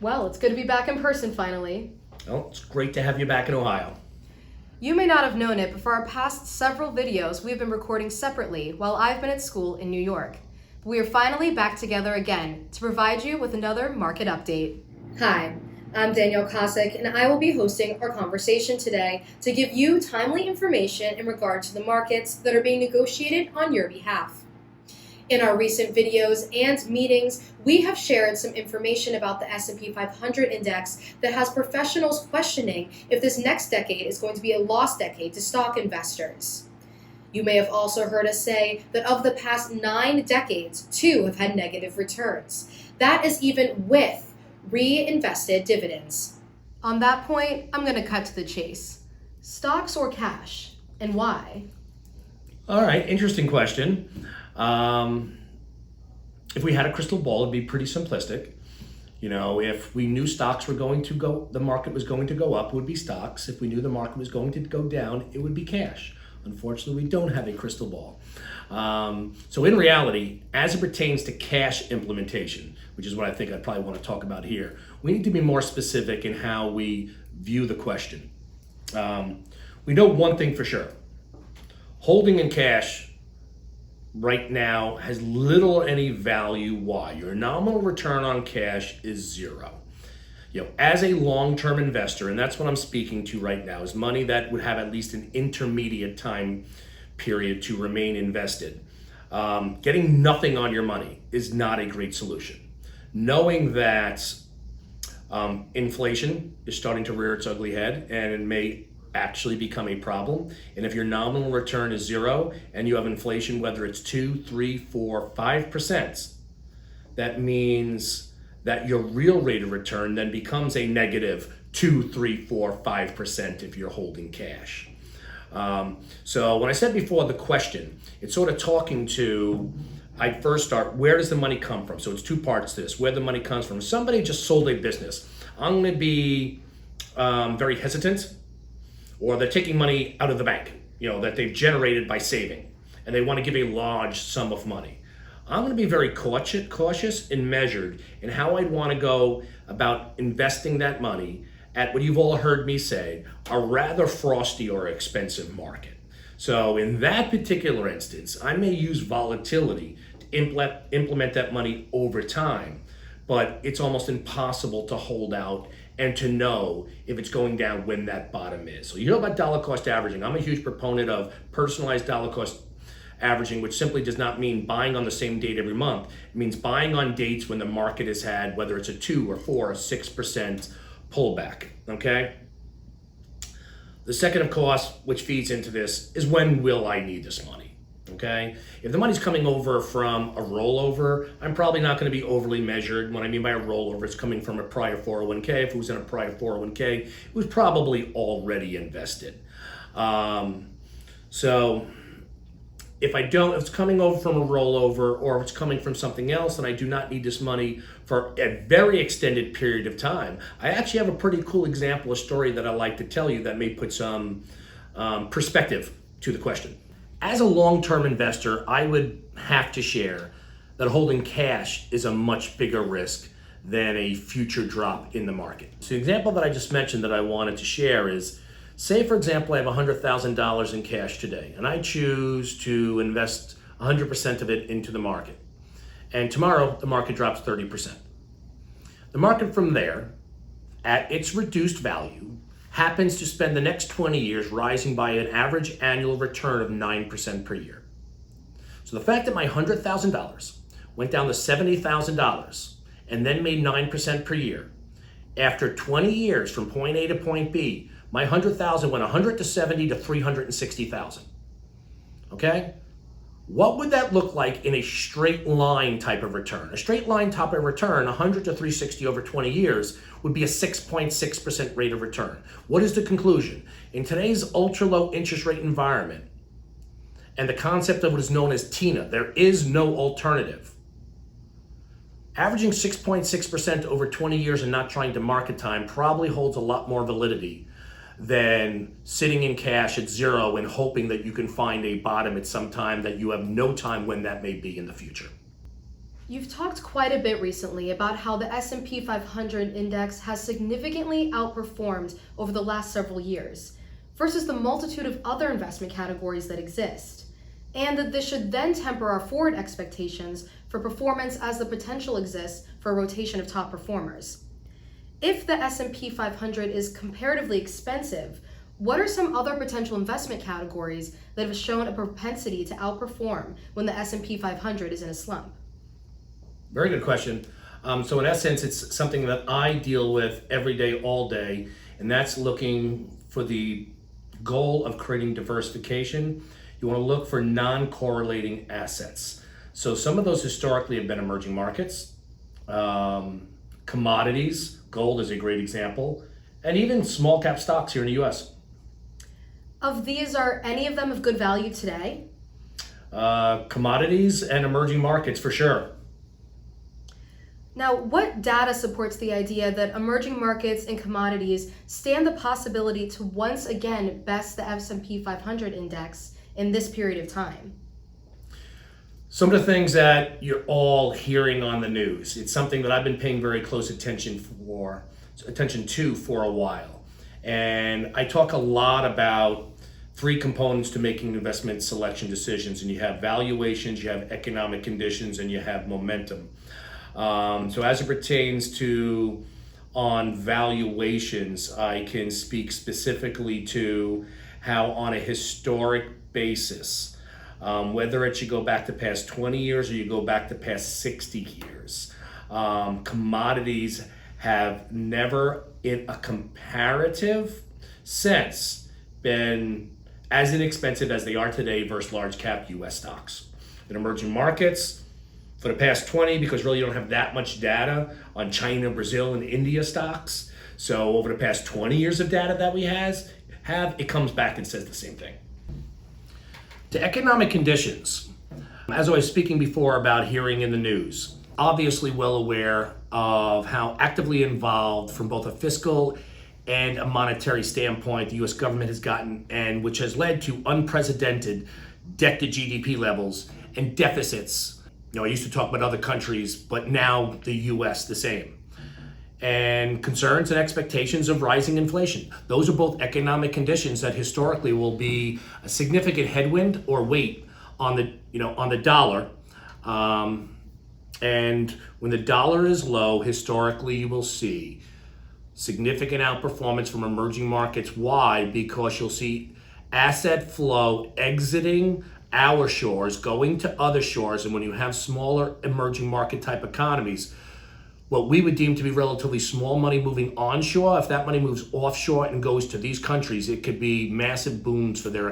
Well, it's good to be back in person finally. Well, it's great to have you back in Ohio. You may not have known it, but for our past several videos, we've been recording separately while I've been at school in New York. We are finally back together again to provide you with another market update. Hi, I'm Danielle Kosick, and I will be hosting our conversation today to give you timely information in regard to the markets that are being negotiated on your behalf. In our recent videos and meetings, we have shared some information about the S&P 500 index that has professionals questioning if this next decade is going to be a lost decade to stock investors. You may have also heard us say that of the past 9 decades, 2 have had negative returns. That is even with reinvested dividends. On that point, I'm going to cut to the chase. Stocks or cash, and why? All right, interesting question. If we had a crystal ball, it'd be pretty simplistic. You know, if we knew stocks were going to go, the market was going to go up, it would be stocks. If we knew the market was going to go down, it would be cash. Unfortunately, we don't have a crystal ball. So in reality, as it pertains to cash implementation, which is what I think I probably want to talk about here, we need to be more specific in how we view the question. We know one thing for sure. Holding in cash right now has little or any value. Why? Your nominal return on cash is zero. As a long-term investor, and that's what I'm speaking to right now, is money that would have at least an intermediate time period to remain invested. Getting nothing on your money is not a great solution. Knowing that inflation is starting to rear its ugly head and it may actually become a problem. And if your nominal return is zero and you have inflation, whether it's 2, 3, 4, 5%, that means that your real rate of return then becomes a negative 2, 3, 4, 5% if you're holding cash. So when I said before the question, it's sort of talking to, I first start, where does the money come from? So it's 2 parts to this, where the money comes from. Somebody just sold a business. I'm going to be very hesitant. Or they're taking money out of the bank, that they've generated by saving, and they want to give a large sum of money. I'm going to be very cautious and measured in how I'd want to go about investing that money at what you've all heard me say, a rather frosty or expensive market. So in that particular instance, I may use volatility to implement that money over time, but it's almost impossible to hold out and to know if it's going down when that bottom is. So you know about dollar cost averaging. I'm a huge proponent of personalized dollar cost averaging, which simply does not mean buying on the same date every month. It means buying on dates when the market has had, whether it's a 2 or 4 or 6% pullback, okay? The second, of course, which feeds into this, is when will I need this money? Okay, if the money's coming over from a rollover, I'm probably not going to be overly measured. What I mean by a rollover, it's coming from a prior 401k. If it was in a prior 401k, it was probably already invested. So if it's coming over from a rollover or if it's coming from something else and I do not need this money for a very extended period of time, I actually have a pretty cool example, a story that I like to tell you that may put some perspective to the question. As a long-term investor, I would have to share that holding cash is a much bigger risk than a future drop in the market. So the example that I just mentioned that I wanted to share is, say for example, I have $100,000 in cash today, and I choose to invest 100% of it into the market. And tomorrow, the market drops 30%. The market from there, at its reduced value, happens to spend the next 20 years rising by an average annual return of 9% per year. So the fact that my $100,000 went down to $70,000 and then made 9% per year, after 20 years from point A to point B, my $100,000 went 100 to 70 to 360,000. Okay? What would that look like in a straight line type of return? A straight line type of return, 100 to 360 over 20 years, would be a 6.6% rate of return. What is the conclusion? In today's ultra low interest rate environment, and the concept of what is known as TINA, there is no alternative. Averaging 6.6% over 20 years and not trying to market time probably holds a lot more validity than sitting in cash at zero and hoping that you can find a bottom at some time that you have no time when that may be in the future. You've talked quite a bit recently about how the S&P 500 index has significantly outperformed over the last several years versus the multitude of other investment categories that exist, and that this should then temper our forward expectations for performance as the potential exists for a rotation of top performers. If the S&P 500 is comparatively expensive, what are some other potential investment categories that have shown a propensity to outperform when the S&P 500 is in a slump? Very good question. So in essence, it's something that I deal with every day, all day, and that's looking for the goal of creating diversification. You want to look for non-correlating assets. So some of those historically have been emerging markets, commodities, gold is a great example, and even small cap stocks here in the US. Of these, are any of them of good value today? Commodities and emerging markets for sure. Now, what data supports the idea that emerging markets and commodities stand the possibility to once again best the S&P 500 index in this period of time? Some of the things that you're all hearing on the news. It's something that I've been paying very close attention to for a while. And I talk a lot about three components to making investment selection decisions. And you have valuations, you have economic conditions, and you have momentum. So as it pertains to on valuations, I can speak specifically to how on a historic basis, whether it should go back to past 20 years or you go back to past 60 years, commodities have never in a comparative sense been as inexpensive as they are today versus large cap US stocks. In emerging markets, for the past 20, because really you don't have that much data on China, Brazil, and India stocks. So over the past 20 years of data that we have, it comes back and says the same thing. To economic conditions, as I was speaking before about hearing in the news, obviously well aware of how actively involved from both a fiscal and a monetary standpoint the US government has gotten, and which has led to unprecedented debt to GDP levels and deficits. I used to talk about other countries, but now the US the same. And concerns and expectations of rising inflation. Those are both economic conditions that historically will be a significant headwind or weight on the dollar. And when the dollar is low, historically you will see significant outperformance from emerging markets. Why? Because you'll see asset flow exiting our shores, going to other shores, and when you have smaller emerging market type economies, what we would deem to be relatively small money moving onshore, if that money moves offshore and goes to these countries, it could be massive booms for their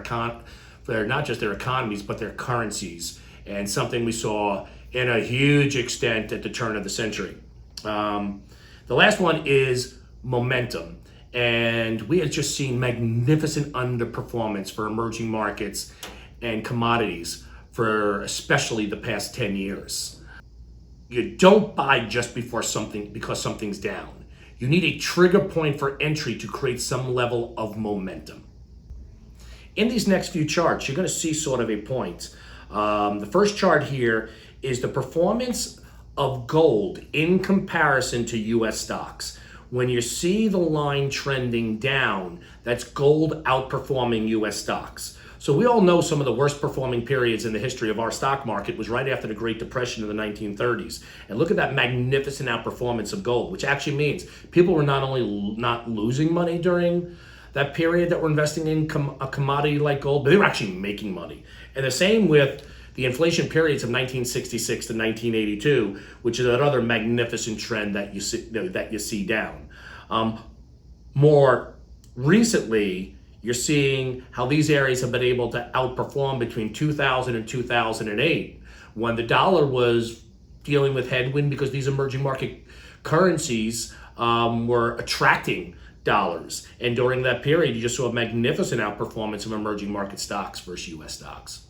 not just their economies, but their currencies, and something we saw in a huge extent at the turn of the century. The last one is momentum. And we have just seen magnificent underperformance for emerging markets and commodities for especially the past 10 years. You don't buy just because something's down. You need a trigger point for entry to create some level of momentum. In these next few charts, you're going to see sort of a point. The first chart here is the performance of gold in comparison to US stocks. When you see the line trending down, that's gold outperforming US stocks. So we all know some of the worst performing periods in the history of our stock market was right after the Great Depression of the 1930s. And look at that magnificent outperformance of gold, which actually means people were not only not losing money during that period that were investing in a commodity like gold, but they were actually making money. And the same with the inflation periods of 1966 to 1982, which is another magnificent trend that you see down. More recently, you're seeing how these areas have been able to outperform between 2000 and 2008, when the dollar was dealing with headwind because these emerging market currencies were attracting dollars. And during that period, you just saw a magnificent outperformance of emerging market stocks versus US stocks.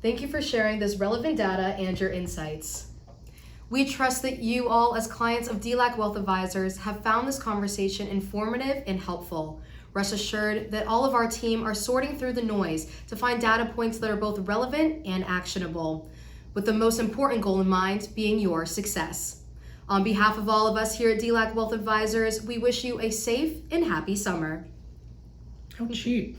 Thank you for sharing this relevant data and your insights. We trust that you all, as clients of DLAC Wealth Advisors, have found this conversation informative and helpful. Rest assured that all of our team are sorting through the noise to find data points that are both relevant and actionable. with the most important goal in mind being your success. On behalf of all of us here at DLAC Wealth Advisors, we wish you a safe and happy summer. How cheap.